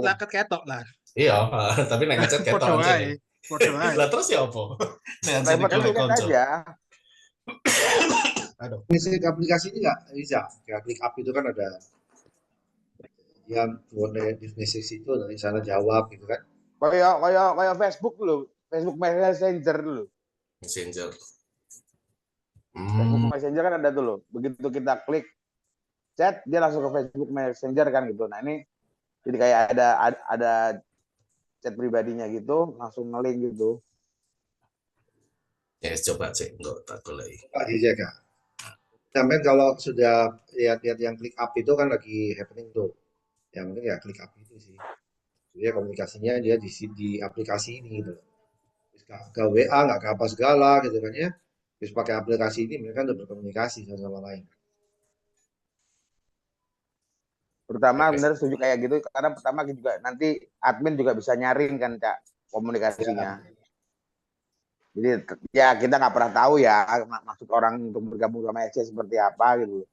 lah ketok lah. Iya, tapi ngechat ketok aja. Podo ae. Lah terus ya apa? Dengan jadi Private golek chat konco. aja. Aduh. Misi aplikasi ini nggak bisa. Kayak klik up itu kan ada yang buat di message itu dari sana jawab gitu kan. Kayak Facebook dulu. Facebook Messenger dulu. Messenger. Facebook Messenger kan ada dulu. Begitu kita klik chat, dia langsung ke Facebook Messenger kan gitu. Nah ini jadi kayak ada chat pribadinya gitu, langsung nge-link gitu. Ya coba cek enggak tak golek. Pak dijaga. Sampai kalau sudah lihat yang klik up itu kan lagi happening tuh. Yang penting ya klik up itu sih. Jadi komunikasinya dia di aplikasi ini gitu. Gak ke WA, nggak ke apa segala gitu kan ya. Terus pakai aplikasi ini mereka udah berkomunikasi satu sama lain. Terutama benar setuju kayak gitu karena pertama juga nanti admin juga bisa nyaring kan Cak komunikasinya. Jadi ya kita nggak pernah tahu ya maksud orang untuk bergabung sama SC seperti apa gitu.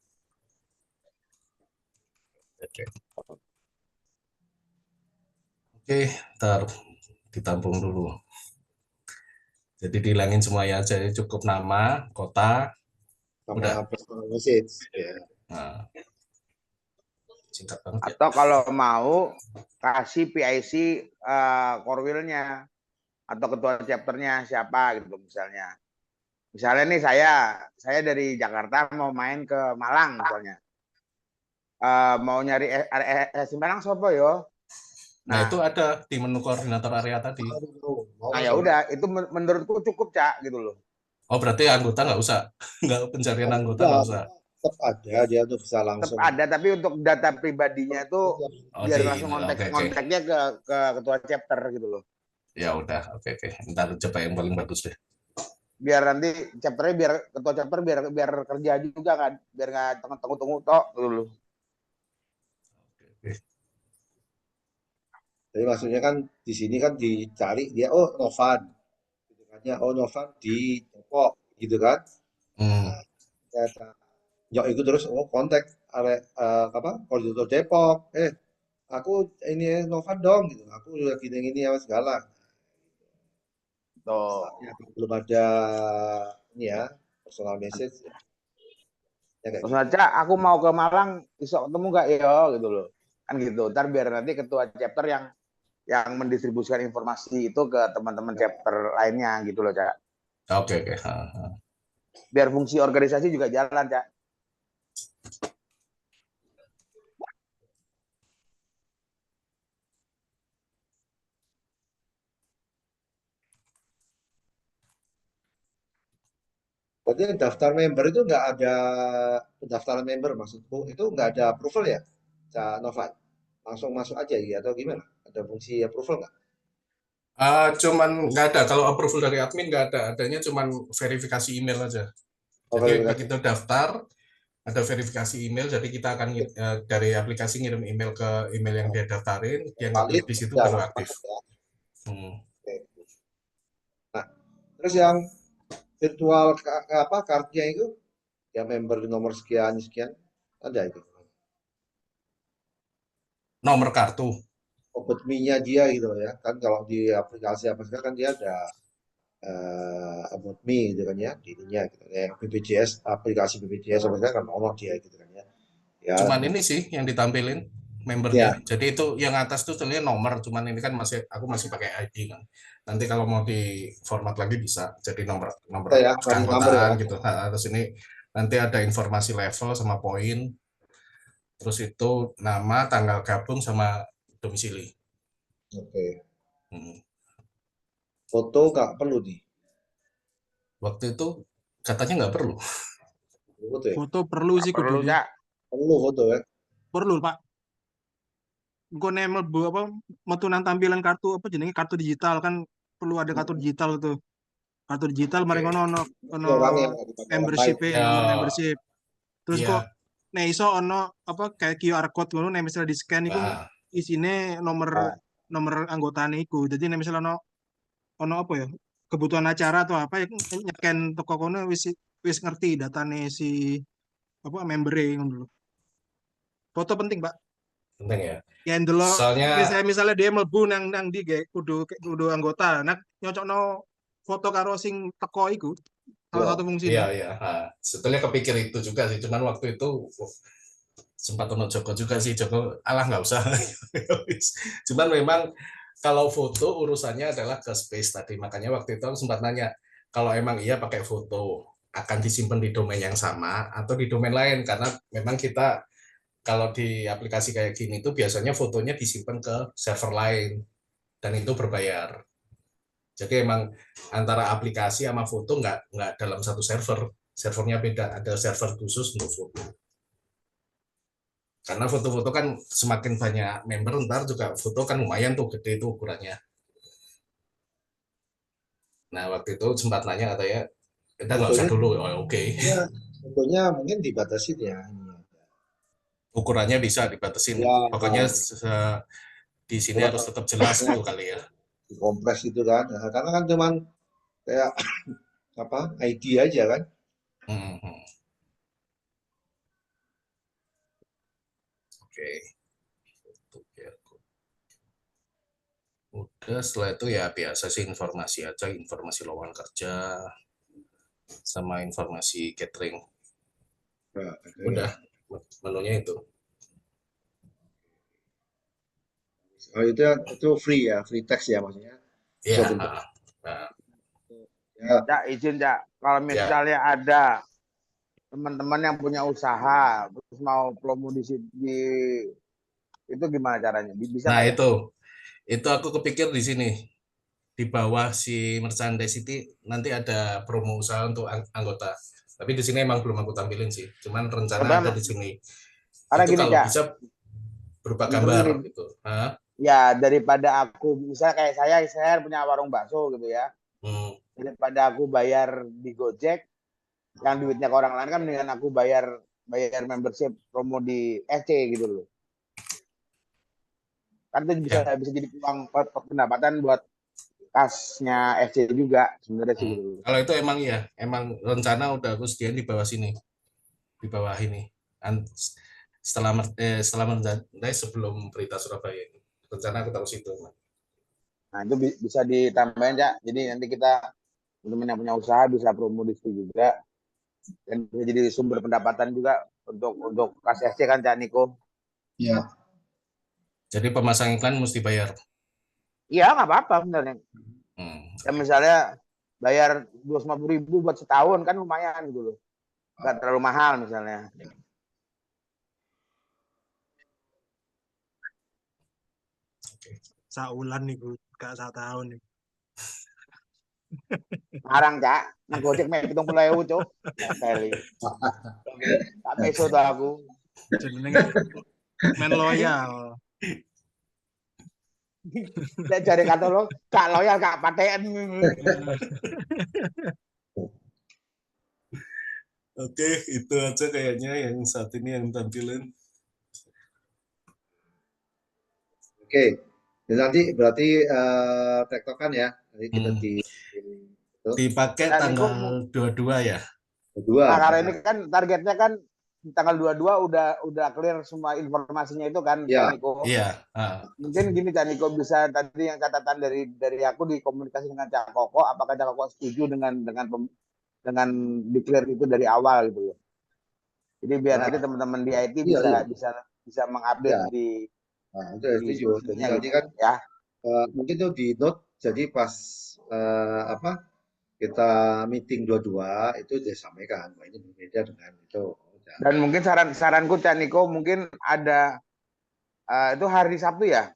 Oke, ntar ditampung dulu. Jadi dihilangin semuanya aja, cukup nama, kota, Sama udah. personal message ya. Nah, singkat banget ya. Atau kalau mau kasih PIC core wheel-nya atau ketua chapternya siapa gitu misalnya. Misalnya nih saya dari Jakarta mau main ke Malang misalnya. Mau nyari SC Malang sopo yo. Nah, itu ada di menu koordinator area tadi. Nah ya udah itu menurutku cukup Cak gitu loh. Oh, berarti anggota nggak usah, nggak pencarian anggota nggak usah. Tetap ada dia tuh bisa Tetap langsung. ada tapi untuk data pribadinya itu Oh, biar di langsung ini. Oke. kontaknya ke ketua chapter gitu loh. Ya udah, oke. Ntar coba yang paling bagus deh. Biar nanti chapternya biar ketua chapter biar kerja juga kan, biar nggak tunggu tok gitu loh. Oke. Jadi maksudnya kan di sini kan dicari dia Novan, gitu kan ya. Novan di Depok gitu kan. Jok itu terus kontak koordinator Depok. Aku ini Novan dong gitu. Aku udah gini apa segala. Tuh. Ya, belum ada ini ya personal message. Ya, kayak Terus gitu. aja aku mau ke Malang, besok ketemu nggak ya gitu loh. Kan gitu. Ntar biar nanti ketua chapter yang mendistribusikan informasi itu ke teman-teman chapter lainnya gitu loh, Cak. Oke. Biar fungsi organisasi juga jalan, Cak. Berarti daftar member itu nggak ada pendaftaran member maksudku itu nggak ada approval ya, Cak Novan? Langsung masuk aja ya atau gimana? Ada fungsi approval nggak? Cuman nggak ada, kalau approval dari admin nggak ada, adanya cuman verifikasi email aja. Jadi begitu daftar, ada verifikasi email, jadi kita akan dari aplikasi ngirim email ke email yang dia daftarin, dia ngeklik di situ baru aktif. Nah, terus yang virtual kartunya itu yang member nomor sekian ada itu. Nomor kartu. About me-nya dia gitu ya. Kan kalau di aplikasi apa kan dia ada about me gitu kan ya, dirinya gitu. Kayak BPJS, aplikasi BPJS apa kan nomor dia gitu kan ya. Ya. Cuman ini sih yang ditampilin membernya. Jadi itu yang atas tuh tulisnya nomor, cuman ini kan aku masih pakai ID kan. Nanti kalau mau di format lagi bisa jadi nomor keanggotaan gitu. Terus ini nanti ada informasi level sama poin. Terus itu nama, tanggal gabung sama domisili. Oke. Foto nggak perlu nih. Waktu itu katanya nggak perlu. Foto perlu sih perlu kudu. Perlu foto ya. Perlu, Pak. Gue nemel metunan tampilan kartu apa jenenge kartu digital kan perlu ada kartu digital tuh. Kartu digital mari ono membership nomor membership. Terus kok nek iso ono apa kayak QR code ngono nek misalnya di scan iku isine nomor anggotane iku. Jadi nek misalnya ono apa ya? Kebutuhan acara atau apa ya nyeken toko kono wis ngerti datane si apa member ngono lho. Foto penting, Pak. penting ya. Ya ndelok Soalnya misalnya dia mlebu nang ndi ge kudu anggota. Nah nyocokno foto karo sing teko iku salah satu fungsine. iya. Sebetulnya kepikir itu juga sih, cuman waktu itu sempat ono Joko juga sih, Joko alah nggak usah. Cuman memang kalau foto urusannya adalah ke space tadi, makanya waktu itu aku sempat nanya kalau emang iya pakai foto akan disimpan di domain yang sama atau di domain lain, karena memang kita kalau di aplikasi kayak gini tuh biasanya fotonya disimpan ke server lain dan itu berbayar. Jadi emang antara aplikasi sama foto nggak dalam satu server, servernya beda, ada server khusus untuk foto. Karena foto-foto kan semakin banyak member, ntar juga foto kan lumayan tuh gede tuh ukurannya. Nah waktu itu sempat nanya katanya, kita nggak usah dulu, oke. Fotonya mungkin dibatasin ya. Ukurannya bisa dibatasin, Ya, pokoknya di sini harus tetap jelas gitu kali ya. Dikompres gitu kan. Nah, karena kan cuman kayak apa ID aja kan. Oke. Udah setelah itu ya biasa sih informasi aja, informasi lowongan kerja sama informasi catering. Nah, Udah menunya itu. Oh itu free ya, free text ya maksudnya. Iya. Ya, izin ya. Kalau misalnya ada teman-teman yang punya usaha terus mau promo di itu gimana caranya? Bisa Nah nggak ya? itu aku kepikir di sini di bawah si merchandise itu nanti ada promo usaha untuk anggota. Tapi di sini emang belum aku tampilin sih. Cuman rencana ada di sini. Karena Itu gini, kalau Cak. bisa berupa gambar gitu. Ya, daripada aku misalnya kayak saya punya warung bakso gitu ya. Daripada aku bayar di Gojek yang duitnya ke orang lain, kan dengan aku bayar membership promo di SC gitu loh. Kan itu bisa jadi uang pendapatan buat kasnya SC juga sebenarnya sih gitu. Kalau itu emang rencana udah aku sediain di bawah sini, di bawah ini. Setelah merchandise sebelum berita Surabaya ini, rencana aku taruh situ. Nah itu bisa ditambahin ya. Jadi nanti kita teman-teman yang punya usaha bisa promo di situ juga, dan bisa jadi sumber pendapatan juga untuk kas SC kan, Cak Niko. Iya. Jadi pemasang iklan mesti bayar. Iya, nggak apa-apa sebenarnya. Ya misalnya bayar 250.000 buat setahun kan lumayan gitu loh. Nggak terlalu mahal misalnya. Saulan nih gue, gak 1 tahun nih. Ngarang, Cak. Nang Gojek mek 70.000, Cuk. Kali. Tak meso tuh aku. Jenenge men loyal. Lek jare kata lo, gak loyal, gak paten. Oke, itu aja kayaknya yang saat ini yang tampilin. Oke. Dan nanti berarti tektokan ya. Nanti kita dipakai tanggal 22 ya. 22. Nah, karena ini kan targetnya kan tanggal 22 udah clear semua informasinya itu kan, Cak Niko. Iya. Mungkin gini, Cak Niko, bisa tadi yang catatan dari aku dikomunikasi dengan Cak Koko, apakah Cak Koko setuju dengan declare itu dari awal gitu ya. Jadi biar nanti teman-teman di IT bisa mengupdate di itu setuju. Jadi nanti kan ya. Mungkin tuh di note, jadi pas kita meeting 22 itu disampaikan bahwa ini berbeda dengan itu. Dan mungkin saranku, Cak Niko, mungkin ada itu hari Sabtu ya.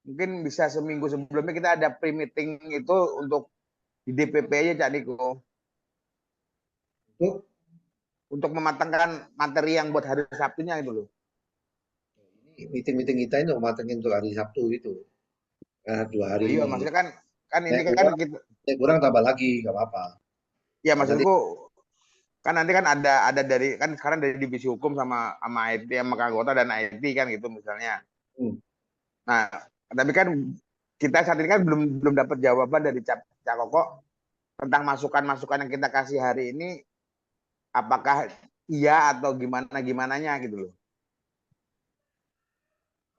Mungkin bisa seminggu sebelumnya kita ada pre-meeting itu untuk di DPP aja, Cak Niko. Untuk mematangkan materi yang buat hari Sabtunya itu loh. Meeting-meeting kita ini mematangin untuk hari Sabtu itu. 2 hari. Iya, maksudnya kan ini kan kita kurang tambah lagi, nggak apa-apa. Ya maksudku kan nanti kan ada dari kan sekarang dari divisi hukum sama IT sama anggota dan IT kan gitu misalnya. Nah, tapi kan kita saat ini kan belum dapat jawaban dari Cak Koko tentang masukan-masukan yang kita kasih hari ini, apakah iya atau gimananya gitu loh.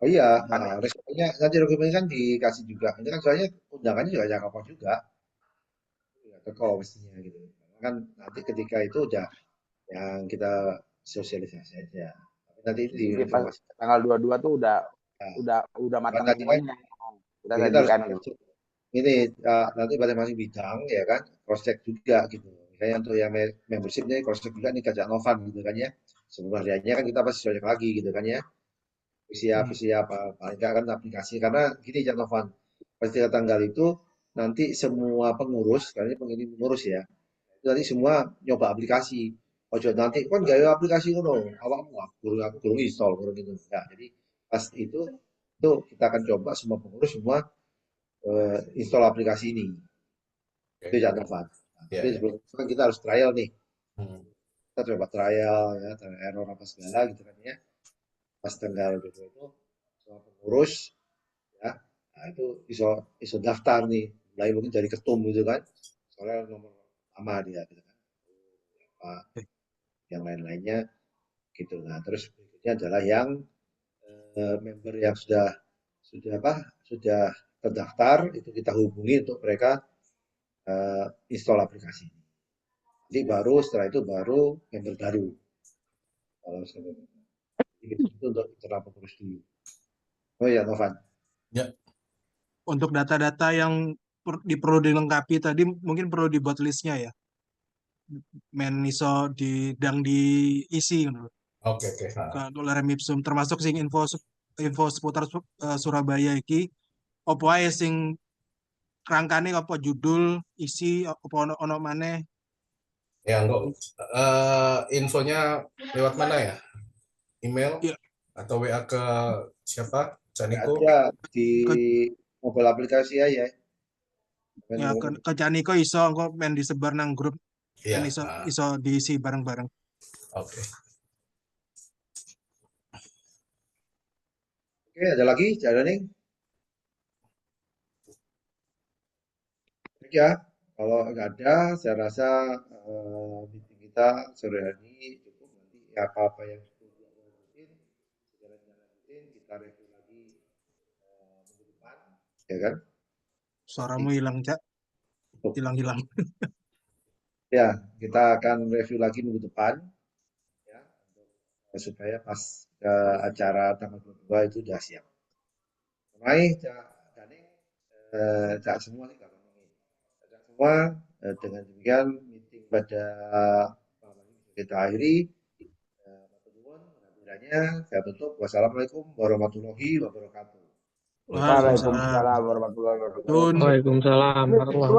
Oh iya, Kan nah, resikonya nanti dokumennya kan dikasih juga. Ini kan soalnya undangannya juga Jakarta juga, ya, teko mestinya gitu. Karena kan nanti ketika itu udah yang kita sosialisasi aja. Tapi nanti itu jadi pas diinformasikan. tanggal 22 tuh Nah, udah kan matang nanti kan semuanya. Kita ya kita harus sajikan gitu. ini nanti masing-masing bidang ya kan cross check juga gitu. Misalnya untuk yang membershipnya cross check juga nih Kajak Novan gitu kan ya. Sebelum hariannya kan kita pasti cek lagi gitu kan ya. Visi apa paling nggak kan aplikasi karena gini Kajak Novan pasti tanggal itu nanti semua pengurus karena ini pengurus ya itu nanti semua nyoba aplikasi. Ojo nanti kan gak ada aplikasi ngono awakmu aku kurang install kurang gitu. Nah, jadi pas itu kita akan coba semua pengurus semua install aplikasi ini. Itu Oke. catatan. Nah, Ya, tapi ya. sebelum itu kan kita harus trial nih. Hmm. Kita coba trial ya, trial error apa segala gitu kan ya. Pas tanggal itu semua pengurus ya. Nah, itu iso daftar nih. Mulai mungkin dari ketum gitu kan. Soalnya nomor pertama dia gitu kan. Apa, yang lain-lainnya gitu. Nah, terus berikutnya adalah yang member yang sudah apa? Sudah terdaftar itu kita hubungi untuk mereka install aplikasi. Jadi baru setelah itu baru member baru. Kalau itu untuk internal pengurus dulu. Oh ya, Novan. Ya, Untuk data-data yang perlu dilengkapi tadi mungkin perlu dibuat listnya ya. Men iso diisi gitu. oke, oke. Nah, Kalau Remipsum termasuk sing info seputar Surabaya iki opo ae sing rangkane apa judul isi apa ono maneh. ya enggak. Infonya lewat mana ya? Email Ya, atau WA ke siapa? Caniko? Ada di ke, mobile aplikasi aja. ya ke Caniko iso engko men disebar nang grup Iya. kan iso diisi bareng-bareng. Oke. Oke, ada lagi? Ada nih? Oke ya. Kalau nggak ada, saya rasa meeting kita sore hari ini cukup. Nanti apa-apa yang sudah lanjutin, segera lanjutin, kita review lagi minggu depan, ya kan? Suaramu hilang, Cak. Hilang-hilang. Ya, kita akan review lagi minggu depan, ya, supaya pas acara tanggal 22 itu sudah siap. Mai, Cak Daning, Cak semua nih, Cak semua, dengan demikian meeting pada malam ini bisa kita akhiri. Saya tutup. Wassalamualaikum warahmatullahi wabarakatuh. Waalaikumsalam. Waalaikumsalam warahmatullahi wabarakatuh. Tun. Waalaikumsalam warahmatullahi